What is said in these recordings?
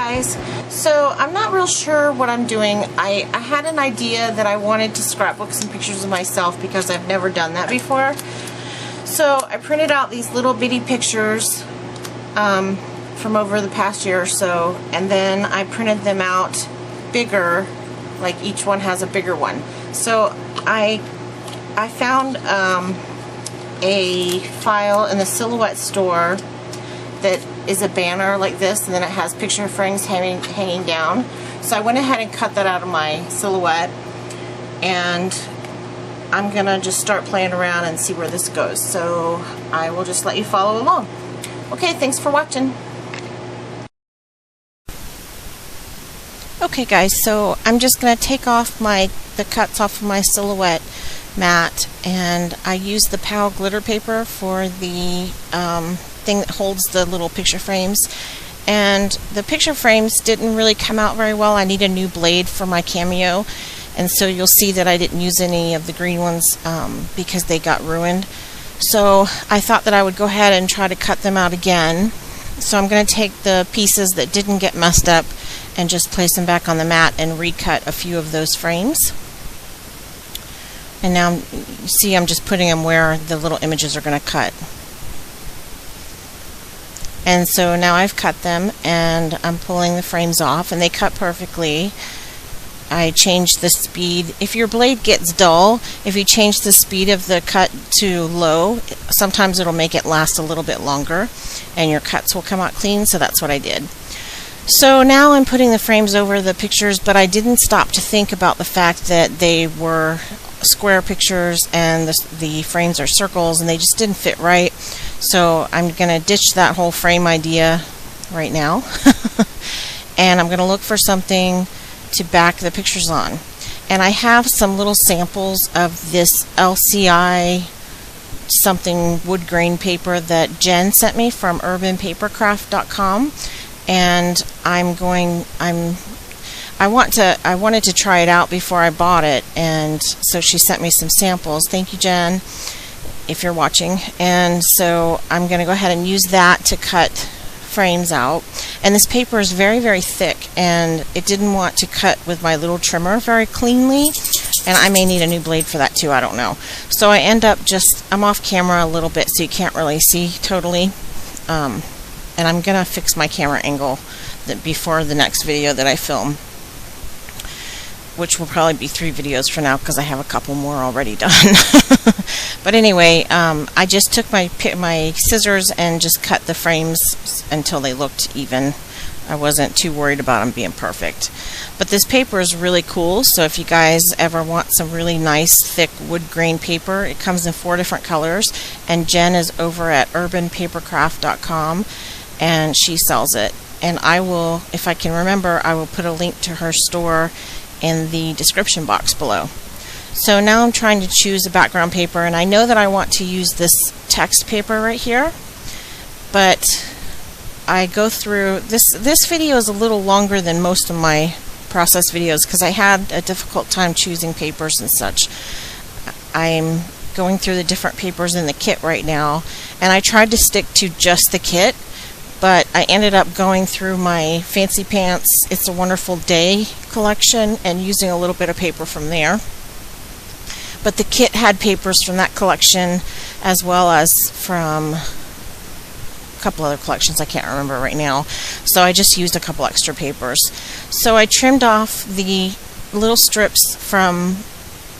guys. So I'm not real sure what I'm doing. I had an idea that I wanted to scrapbook some pictures of myself because I've never done that before. So I printed out these little bitty pictures from over the past year or so, and then I printed them out bigger, like each one has a bigger one. So I found a file in the Silhouette store that is a banner like this, and then it has picture frames hanging down. So I went ahead and cut that out of my Silhouette, and I'm gonna just start playing around and see where this goes. So I will just let you follow along. Okay, thanks for watching. Okay guys, so I'm just gonna take off the cuts off of my Silhouette mat, and I used the POW glitter paper for the thing that holds the little picture frames, and the picture frames didn't really come out very well. I need a new blade for my Cameo, and so you'll see that I didn't use any of the green ones because they got ruined. So I thought that I would go ahead and try to cut them out again. So I'm going to take the pieces that didn't get messed up and just place them back on the mat and recut a few of those frames. And now you see I'm just putting them where the little images are going to cut. And so now I've cut them, and I'm pulling the frames off, and they cut perfectly. I changed the speed. If your blade gets dull, if you change the speed of the cut to low, sometimes it'll make it last a little bit longer and your cuts will come out clean, so that's what I did. So now I'm putting the frames over the pictures, but I didn't stop to think about the fact that they were square pictures and the frames are circles, and they just didn't fit right. So I'm going to ditch that whole frame idea right now and I'm going to look for something to back the pictures on. And I have some little samples of this LCI something wood grain paper that Jenn sent me from urbanpapercraft.com, and I wanted to try it out before I bought it, and so she sent me some samples. Thank you, Jenn, if you're watching. And so I'm going to go ahead and use that to cut frames out. And this paper is very, very thick, and it didn't want to cut with my little trimmer very cleanly, and I may need a new blade for that too, I don't know. So I end up I'm off camera a little bit so you can't really see totally, and I'm gonna fix my camera angle before the next video that I film, which will probably be 3 videos for now because I have a couple more already done. But anyway, I just took my scissors and just cut the frames until they looked even. I wasn't too worried about them being perfect. But this paper is really cool, so if you guys ever want some really nice thick wood grain paper, it comes in 4 different colors, and Jenn is over at urbanpapercraft.com, and she sells it. And I will, if I can remember, I will put a link to her store in the description box below. So now I'm trying to choose a background paper, and I know that I want to use this text paper right here, but I go through this video is a little longer than most of my process videos because I had a difficult time choosing papers and such. I'm going through the different papers in the kit right now, and I tried to stick to just the kit, but I ended up going through my Fancy Pants It's a Wonderful Day collection and using a little bit of paper from there. But the kit had papers from that collection as well as from a couple other collections I can't remember right now. So I just used a couple extra papers. So I trimmed off the little strips from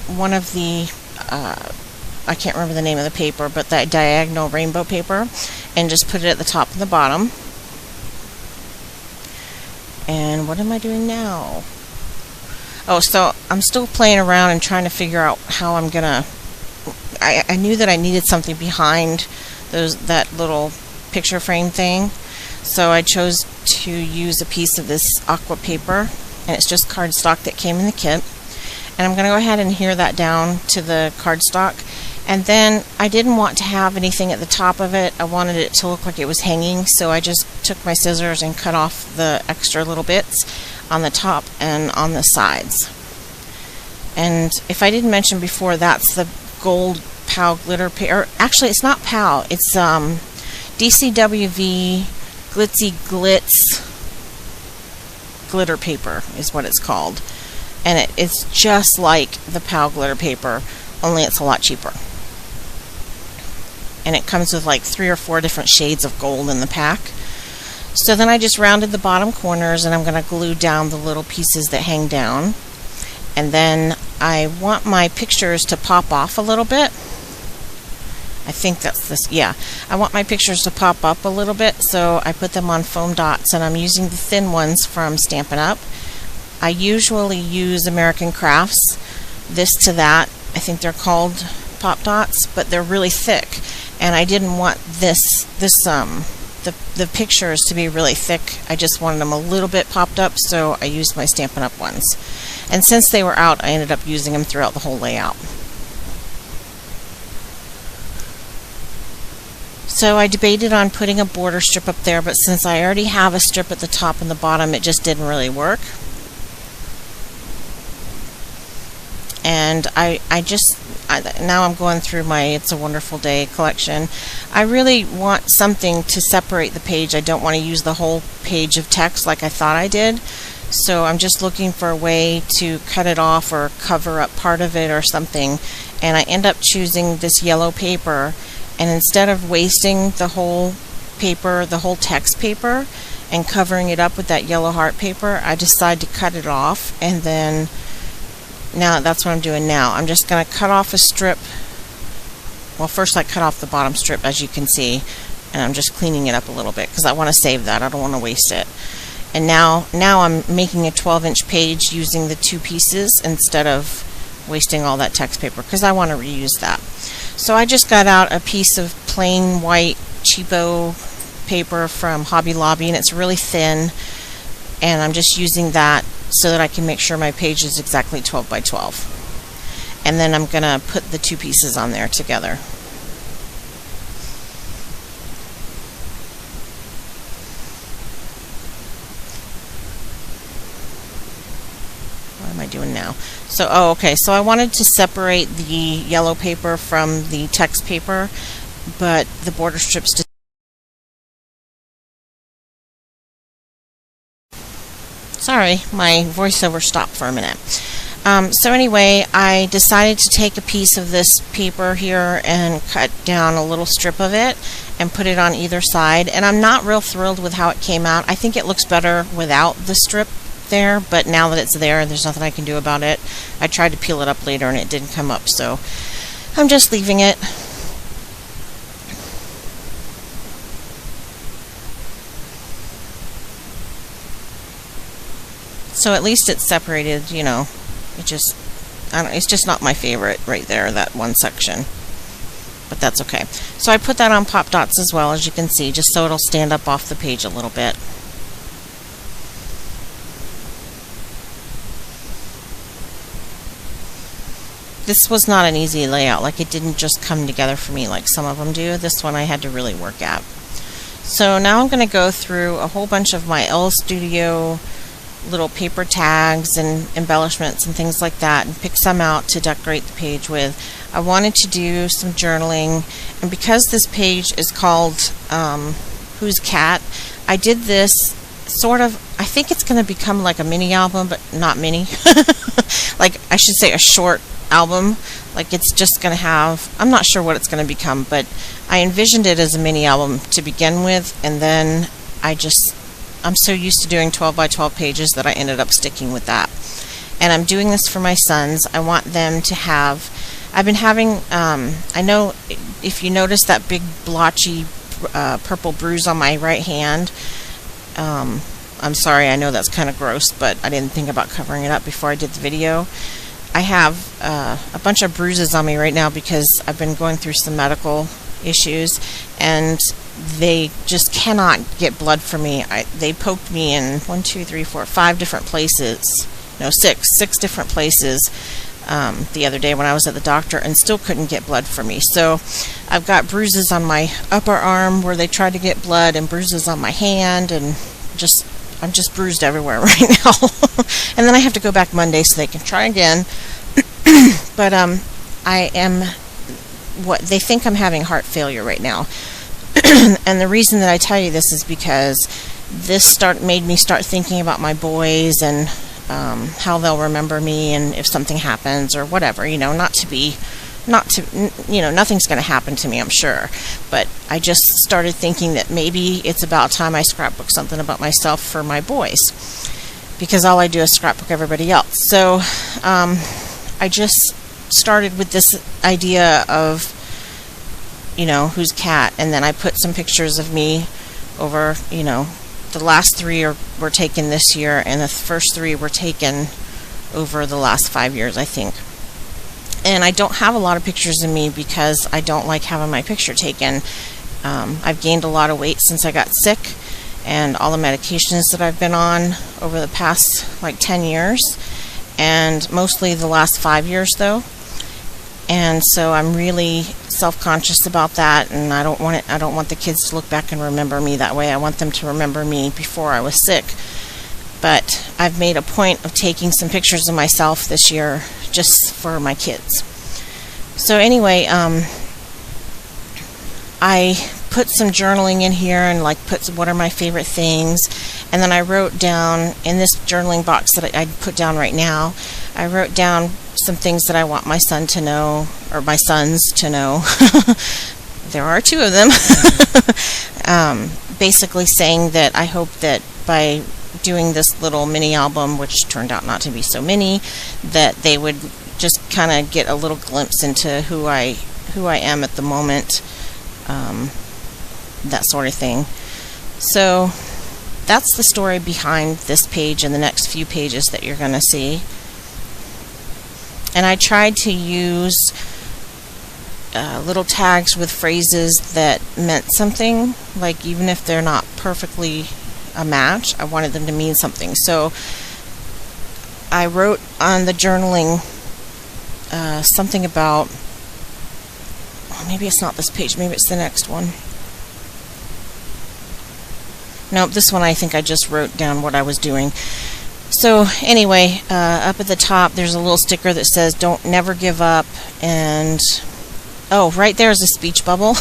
one of the I can't remember the name of the paper, but that diagonal rainbow paper, and just put it at the top and the bottom. And what am I doing now? Oh, so I'm still playing around and trying to figure out how I'm gonna. I knew that I needed something behind that little picture frame thing, so I chose to use a piece of this aqua paper, and it's just cardstock that came in the kit. And I'm gonna go ahead and adhere that down to the cardstock. And then I didn't want to have anything at the top of it. I wanted it to look like it was hanging, so I just took my scissors and cut off the extra little bits on the top and on the sides. And if I didn't mention before, that's the gold POW glitter paper. Actually, it's not POW. It's DCWV Glitzy Glitz glitter paper is what it's called. And it's just like the PAL glitter paper, only it's a lot cheaper. And it comes with like 3 or 4 different shades of gold in the pack. So then I just rounded the bottom corners, and I'm going to glue down the little pieces that hang down. And then I want my pictures to pop off a little bit. I think that's this, yeah. I want my pictures to pop up a little bit, so I put them on foam dots, and I'm using the thin ones from Stampin' Up. I usually use American Crafts, this to that. I think they're called pop dots, but they're really thick, and I didn't want the pictures to be really thick. I just wanted them a little bit popped up, so I used my Stampin' Up ones. And since they were out, I ended up using them throughout the whole layout. So I debated on putting a border strip up there, but since I already have a strip at the top and the bottom, it just didn't really work. And now I'm going through my It's a Wonderful Day collection. I really want something to separate the page. I don't want to use the whole page of text like I thought I did. So I'm just looking for a way to cut it off or cover up part of it or something. And I end up choosing this yellow paper. And instead of wasting the whole paper, the whole text paper, and covering it up with that yellow heart paper, I decided to cut it off. And then now that's what I'm doing now. I'm just going to cut off a strip. Well, first I cut off the bottom strip, as you can see, and I'm just cleaning it up a little bit because I want to save that. I don't want to waste it. And now I'm making a 12-inch page using the 2 pieces instead of wasting all that text paper because I want to reuse that. So I just got out a piece of plain white cheapo paper from Hobby Lobby, and it's really thin, and I'm just using that so that I can make sure my page is exactly 12 by 12. And then I'm going to put the 2 pieces on there together. What am I doing now? So, okay, so I wanted to separate the yellow paper from the text paper, but the border strips just... Sorry, my voiceover stopped for a minute. So anyway, I decided to take a piece of this paper here and cut down a little strip of it and put it on either side. And I'm not real thrilled with how it came out. I think it looks better without the strip there, but now that it's there, there's nothing I can do about it. I tried to peel it up later and it didn't come up, so I'm just leaving it. So at least it's separated, you know. It's just not my favorite right there, that one section. But that's okay. So I put that on pop dots as well, as you can see, just so it'll stand up off the page a little bit. This was not an easy layout. Like, it didn't just come together for me like some of them do. This one I had to really work at. So now I'm going to go through a whole bunch of my L Studio little paper tags and embellishments and things like that, and pick some out to decorate the page with. I wanted to do some journaling, and because this page is called Who's Cat, I did this sort of, I think it's going to become like a mini album, but not mini. Like, I should say a short album. Like, it's just going to have, I'm not sure what it's going to become, but I envisioned it as a mini album to begin with, and then I'm so used to doing 12 by 12 pages that I ended up sticking with that. And I'm doing this for my sons. I want them to have, I've been having, I know if you notice that big blotchy purple bruise on my right hand, I'm sorry, I know that's kind of gross, but I didn't think about covering it up before I did the video. I have a bunch of bruises on me right now because I've been going through some medical issues, and they just cannot get blood from me. They poked me in 5 different places. No, six different places the other day when I was at the doctor, and still couldn't get blood from me. So I've got bruises on my upper arm where they tried to get blood, and bruises on my hand, and I'm just bruised everywhere right now. And then I have to go back Monday so they can try again. But they think I'm having heart failure right now. And the reason that I tell you this is because this made me start thinking about my boys and how they'll remember me, and if something happens or whatever, nothing's going to happen to me, I'm sure. But I just started thinking that maybe it's about time I scrapbook something about myself for my boys, because all I do is scrapbook everybody else. So I just started with this idea of, who's cat, and then I put some pictures of me over, the last 3 were taken this year, and the first 3 were taken over the last 5 years, I think. And I don't have a lot of pictures of me because I don't like having my picture taken. I've gained a lot of weight since I got sick, and all the medications that I've been on over the past 10 years, and mostly the last 5 years though. And so I'm really self-conscious about that, and I don't want the kids to look back and remember me that way. I want them to remember me before I was sick. But I've made a point of taking some pictures of myself this year just for my kids. So anyway, I put some journaling in here and put what are my favorite things, and then I wrote down in this journaling box that I put down right now, I wrote down some things that I want my son to know, or my sons to know. There are 2 of them. Basically saying that I hope that by doing this little mini album, which turned out not to be so mini, that they would just kind of get a little glimpse into who I am at the moment, that sort of thing. So that's the story behind this page and the next few pages that you're going to see. And I tried to use little tags with phrases that meant something, even if they're not perfectly a match, I wanted them to mean something. So I wrote on the journaling something about, maybe it's not this page, maybe it's the next one. Nope, this one I think I just wrote down what I was doing. So anyway, up at the top there's a little sticker that says never give up, and right there is a speech bubble.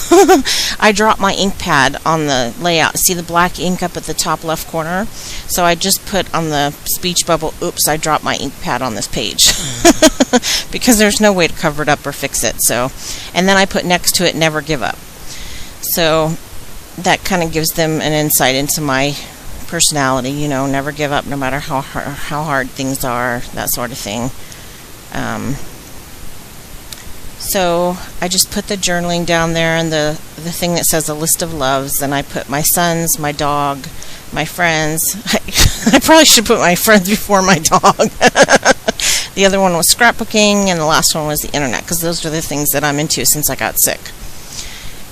I dropped my ink pad on the layout. See the black ink up at the top left corner? So I just put on the speech bubble, oops, I dropped my ink pad on this page. Because there's no way to cover it up or fix it. So, and then I put next to it, never give up. So that kind of gives them an insight into my personality, never give up no matter how hard things are, that sort of thing. So I just put the journaling down there, and the thing that says a list of loves, and I put my sons, my dog, my friends. I probably should put my friends before my dog. The other one was scrapbooking, and the last one was the internet, because those are the things that I'm into since I got sick.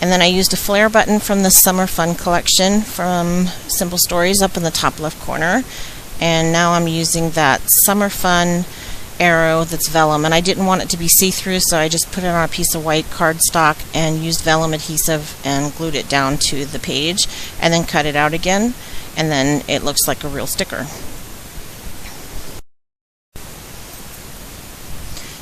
And then I used a flare button from the Summer Fun collection from Simple Stories up in the top left corner. And now I'm using that Summer Fun arrow that's vellum, and I didn't want it to be see-through, so I just put it on a piece of white cardstock and used vellum adhesive and glued it down to the page, and then cut it out again, and then it looks like a real sticker.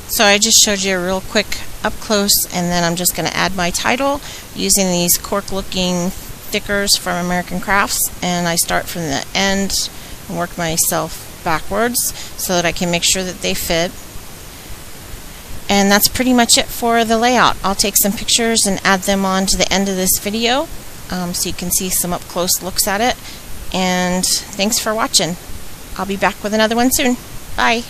So I just showed you a real quick up close, and then I'm just going to add my title using these cork looking stickers from American Crafts, and I start from the end and work myself backwards so that I can make sure that they fit. And that's pretty much it for the layout. I'll take some pictures and add them on to the end of this video so you can see some up close looks at it. And thanks for watching. I'll be back with another one soon. Bye.